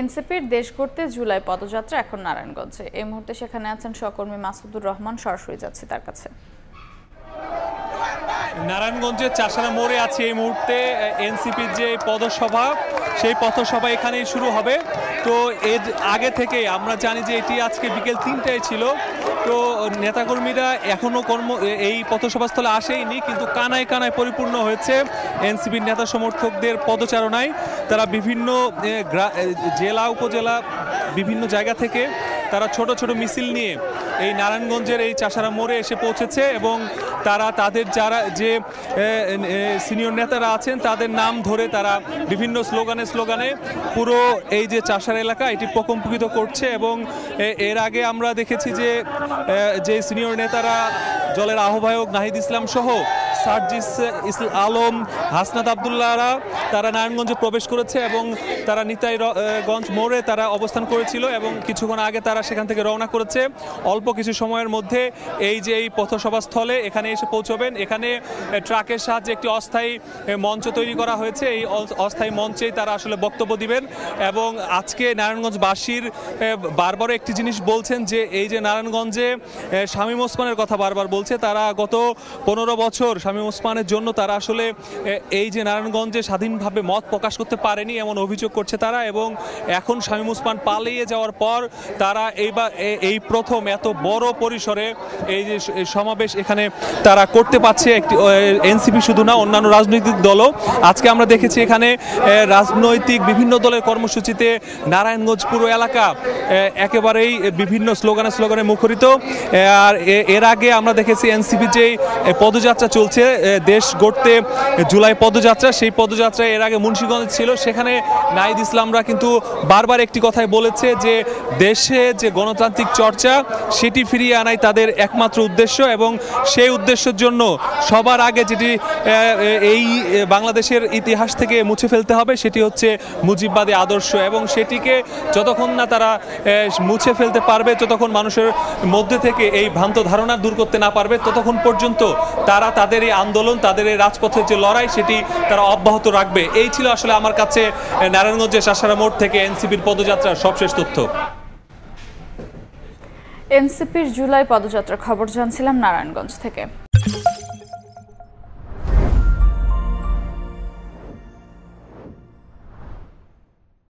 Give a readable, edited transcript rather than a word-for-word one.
এনসিপির দেশ গড়তে জুলাই পদযাত্রা এখন নারায়ণগঞ্জে। এই মুহূর্তে সেখানে আছেন সহকর্মী মাসুদুর রহমান, সরাসরি যাচ্ছি তার কাছে। নারায়ণগঞ্জের চাষারা মোড়ে আছে এই মুহূর্তে এনসিপির যে পথসভা, সেই পথসভা এখানেই শুরু হবে। তো এর আগে থেকে আমরা জানি যে এটি আজকে বিকেল 3টায় ছিল। তো নেতাকর্মীরা এখনো এই পথসভাস্থলে আসেইনি, কিন্তু কানায় কানায় পরিপূর্ণ হয়েছে এনসিপির নেতা সমর্থকদের পদচারণায়। তারা বিভিন্ন জেলা উপজেলা বিভিন্ন জায়গা থেকে তারা ছোট ছোট মিছিল নিয়ে এই নারায়ণগঞ্জের এই চাষারা মোড়ে এসে পৌঁছেছে এবং তারা তাদের যারা যে সিনিয়র নেতারা আছেন তাদের নাম ধরে তারা বিভিন্ন স্লোগানে পুরো এই যে চাষারা এলাকা এটি প্রকম্পিত করছে। এবং এর আগে আমরা দেখেছি যে সিনিয়র নেতারা দলের আহ্বায়ক নাহিদ ইসলাম সহ সার্জিস আলম, হাসনাত আবদুল্লাহরা তারা নারায়ণগঞ্জে প্রবেশ করেছে এবং তারা নিতাইগঞ্জ মোড়ে তারা অবস্থান করেছিল এবং কিছুক্ষণ আগে তারা সেখান থেকে রওনা করেছে। অল্প কিছু সময়ের মধ্যে এই পথসভা স্থলে এখানে এসে পৌঁছবেন। এখানে ট্রাকের সাহায্যে একটি অস্থায়ী মঞ্চ তৈরি করা হয়েছে। এই অস্থায়ী মঞ্চেই তারা আসলে বক্তব্য দিবেন। এবং আজকে নারায়ণগঞ্জবাসীর বারবার একটি জিনিস বলছেন যে এই যে নারায়ণগঞ্জে শামীম ওসমানের কথা বারবার বলছে। তারা গত 15 বছর শামীম ওসমানের জন্য তারা আসলে এই যে নারায়ণগঞ্জে স্বাধীনভাবে মত প্রকাশ করতে পারেনি এমন অভিযোগ করছে তারা। এবং এখন শামীম ওসমান পালিয়ে যাওয়ার পর তারা এই প্রথম এত বড় পরিসরে এই যে সমাবেশ এখানে তারা করতে পারছে। একটি এনসিপি শুধু না, অন্যান্য রাজনৈতিক দলও। আজকে আমরা দেখেছি এখানে রাজনৈতিক বিভিন্ন দলের কর্মসূচিতে নারায়ণগঞ্জ পুরো এলাকা একেবারেই বিভিন্ন স্লোগানে মুখরিত। আর এর আগে আমরা দেখেছি এনসিপি যে পদযাত্রা চলছে দেশ গড়তে জুলাই পদযাত্রা, সেই পদযাত্রা এর আগে মুন্সিগঞ্জ ছিল। সেখানে নাহিদ ইসলামরা কিন্তু বারবার একটি কথাই বলেছে যে দেশে যে গণতান্ত্রিক চর্চা সেটি ফিরিয়ে আনাই তাদের একমাত্র উদ্দেশ্য। এবং সেই উদ্দেশ্যের জন্য সবার আগে যেটি এই বাংলাদেশের ইতিহাস থেকে মুছে ফেলতে হবে সেটি হচ্ছে মুজিববাদী আদর্শ। এবং সেটিকে যতক্ষণ না তারা মুছে ফেলতে পারবে, যতক্ষণ মানুষের মধ্যে থেকে এই ভ্রান্ত ধারণা দূর করতে না পারবে, ততক্ষণ পর্যন্ত তারা তাদের এই আন্দোলন, তাদের এই রাজপথের যে লড়াই সেটি তারা অব্যাহত রাখবে। এই ছিল আসলে আমার কাছে নারায়ণগঞ্জের চাষারা মোড় থেকে এনসিপির পদযাত্রার সবশেষ তথ্য। এনসিপির জুলাই পদযাত্রার খবর জানছিলাম নারায়ণগঞ্জ থেকে।